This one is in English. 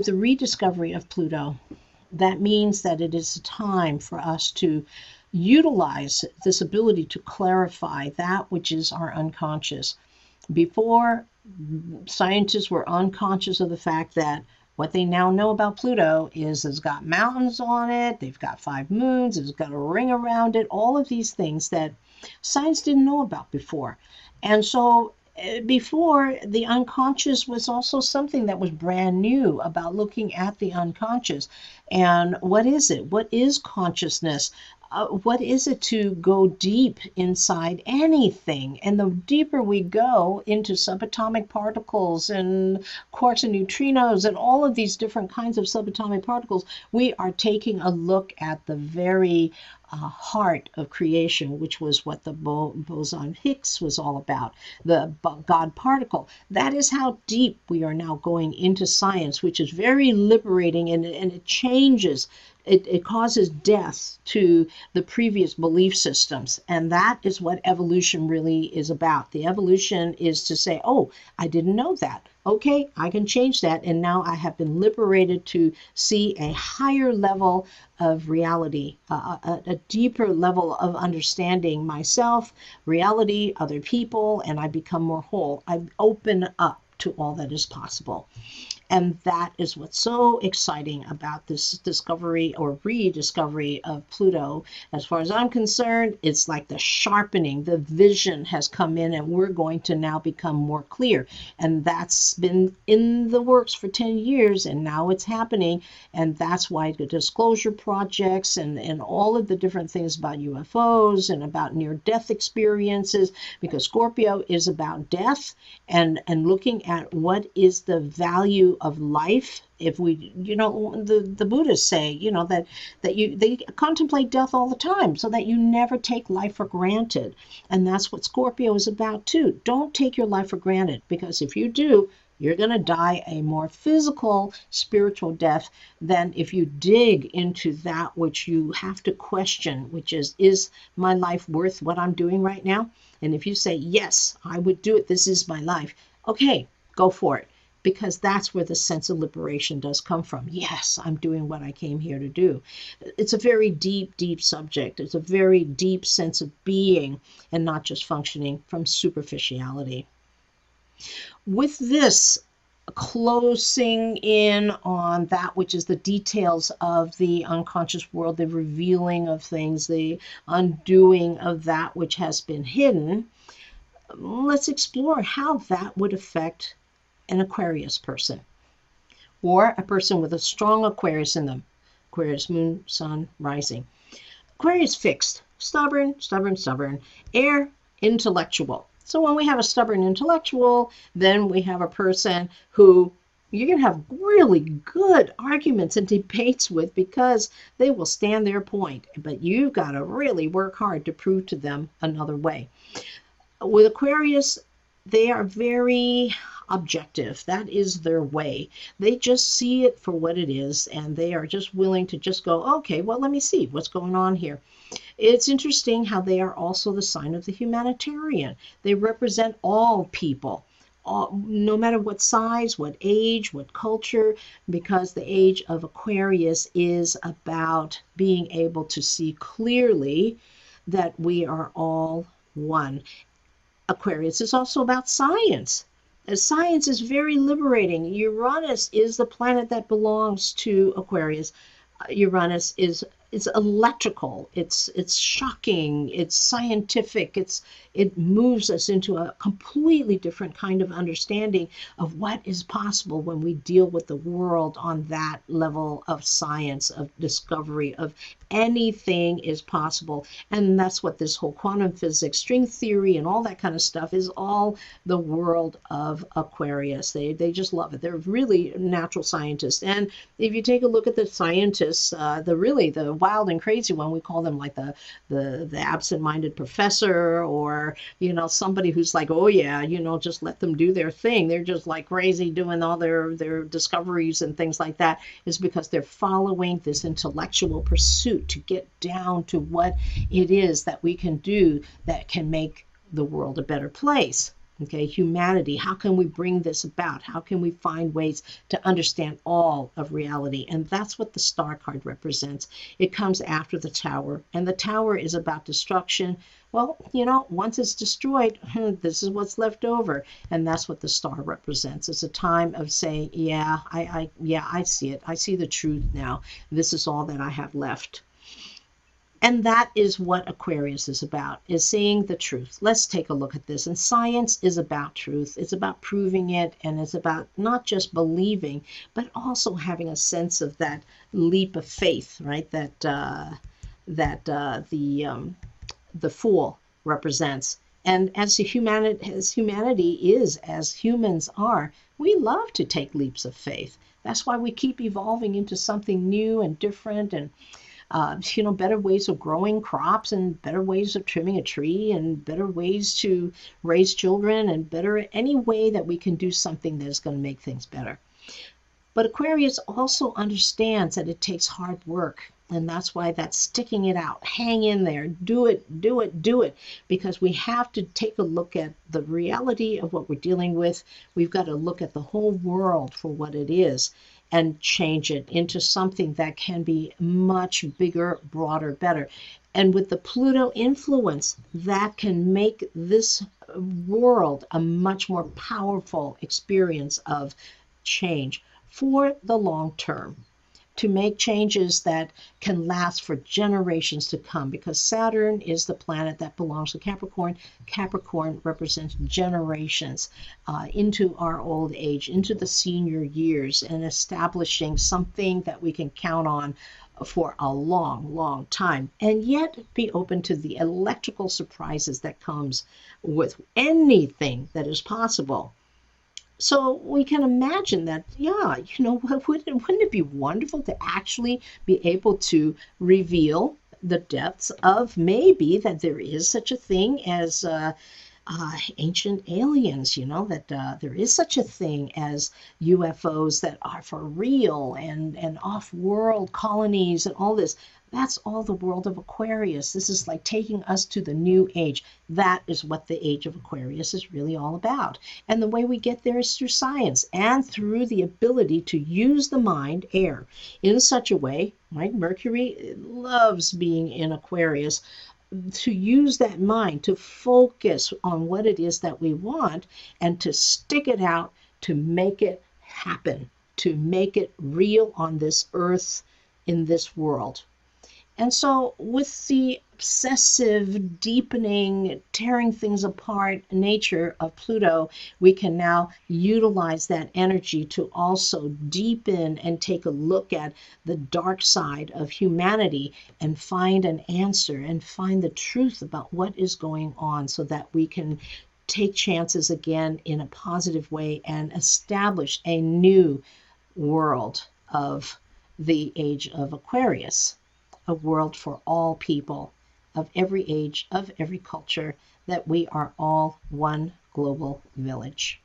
with the rediscovery of Pluto, that means that it is time for us to utilize this ability to clarify that which is our unconscious. Before, scientists were unconscious of the fact that what they now know about Pluto is it's got mountains on it, they've got 5 moons, it's got a ring around it, all of these things that science didn't know about before. And so before, the unconscious was also something that was brand new about looking at the unconscious. And what is it? What is consciousness? What is it to go deep inside anything? And the deeper we go into subatomic particles and quarks and neutrinos and all of these different kinds of subatomic particles, we are taking a look at the very heart of creation, which was what the boson Higgs was all about, the God particle. That is how deep we are now going into science, which is very liberating, and it changes. It causes death to the previous belief systems. And that is what evolution really is about. The evolution is to say, oh, I didn't know that. Okay, I can change that. And now I have been liberated to see a higher level of reality, a deeper level of understanding myself, reality, other people, and I become more whole. I open up to all that is possible. And that is what's so exciting about this discovery or rediscovery of Pluto. As far as I'm concerned, it's like the sharpening, the vision has come in, and we're going to now become more clear. And that's been in the works for 10 years, and now it's happening. And that's why the disclosure projects and all of the different things about UFOs and about near-death experiences, because Scorpio is about death and looking at what is the value of life. If we, the Buddhists say, that they contemplate death all the time so that you never take life for granted. And that's what Scorpio is about too. Don't take your life for granted, because if you do, you're going to die a more physical, spiritual death than if you dig into that which you have to question, which is my life worth what I'm doing right now? And if you say, yes, I would do it, this is my life, okay, go for it. Because that's where the sense of liberation does come from. Yes, I'm doing what I came here to do. It's a very deep, deep subject. It's a very deep sense of being and not just functioning from superficiality. With this, closing in on that which is the details of the unconscious world, the revealing of things, the undoing of that which has been hidden, let's explore how that would affect an Aquarius person, or a person with a strong Aquarius in them. Aquarius, moon, sun, rising. Aquarius fixed, stubborn, air, intellectual. So when we have a stubborn intellectual, then we have a person who you can have really good arguments and debates with, because they will stand their point, but you've got to really work hard to prove to them another way. With Aquarius, they are very objective. That is their way. They just see it for what it is, and they are just willing to just go, okay, well, let me see what's going on here. It's interesting how they are also the sign of the humanitarian. They represent all people, no matter what size, what age, what culture, because the age of Aquarius is about being able to see clearly that we are all one. Aquarius is also about science. Science is very liberating. Uranus is the planet that belongs to Aquarius. Uranus is electrical. It's shocking. It's scientific. It moves us into a completely different kind of understanding of what is possible when we deal with the world on that level of science, of discovery, of anything is possible. And that's what this whole quantum physics, string theory, and all that kind of stuff is all the world of Aquarius. They just love it. They're really natural scientists. And if you take a look at the scientists, the wild and crazy one, we call them like the absent-minded professor, or somebody who's like, oh yeah, just let them do their thing. They're just like crazy doing all their discoveries and things like that, is because they're following this intellectual pursuit to get down to what it is that we can do that can make the world a better place. Okay, humanity, how can we bring this about? How can we find ways to understand all of reality? And that's what the star card represents. It comes after the tower, and the tower is about destruction. Well, once it's destroyed, this is what's left over, and that's what the star represents. It's a time of saying, yeah, I see it. I see the truth now. This is all that I have left. And that is what Aquarius is about, is seeing the truth. Let's take a look at this. And science is about truth. It's about proving it, and it's about not just believing, but also having a sense of that leap of faith, right? That the Fool represents. And as humanity is, as humans are, we love to take leaps of faith. That's why we keep evolving into something new and different, and better ways of growing crops, and better ways of trimming a tree, and better ways to raise children, and better any way that we can do something that is going to make things better. But Aquarius also understands that it takes hard work. And that's why that's sticking it out. Hang in there. Do it, do it, do it. Because we have to take a look at the reality of what we're dealing with. We've got to look at the whole world for what it is and change it into something that can be much bigger, broader, better. And with the Pluto influence, that can make this world a much more powerful experience of change for the long term, to make changes that can last for generations to come, because Saturn is the planet that belongs to Capricorn. Capricorn represents generations into our old age, into the senior years, and establishing something that we can count on for a long, long time, and yet be open to the electrical surprises that comes with anything that is possible. So we can imagine that, wouldn't it be wonderful to actually be able to reveal the depths of maybe that there is such a thing as ancient aliens, that there is such a thing as UFOs that are for real, and off-world colonies and all this. That's all the world of Aquarius. This is like taking us to the new age. That is what the age of Aquarius is really all about. And the way we get there is through science and through the ability to use the mind, air, in such a way, right? Mercury loves being in Aquarius, to use that mind to focus on what it is that we want and to stick it out, to make it happen, to make it real on this earth, in this world. And so with the obsessive, deepening, tearing things apart nature of Pluto, we can now utilize that energy to also deepen and take a look at the dark side of humanity and find an answer and find the truth about what is going on, so that we can take chances again in a positive way and establish a new world of the age of Aquarius. A world for all people of every age, of every culture, that we are all one global village.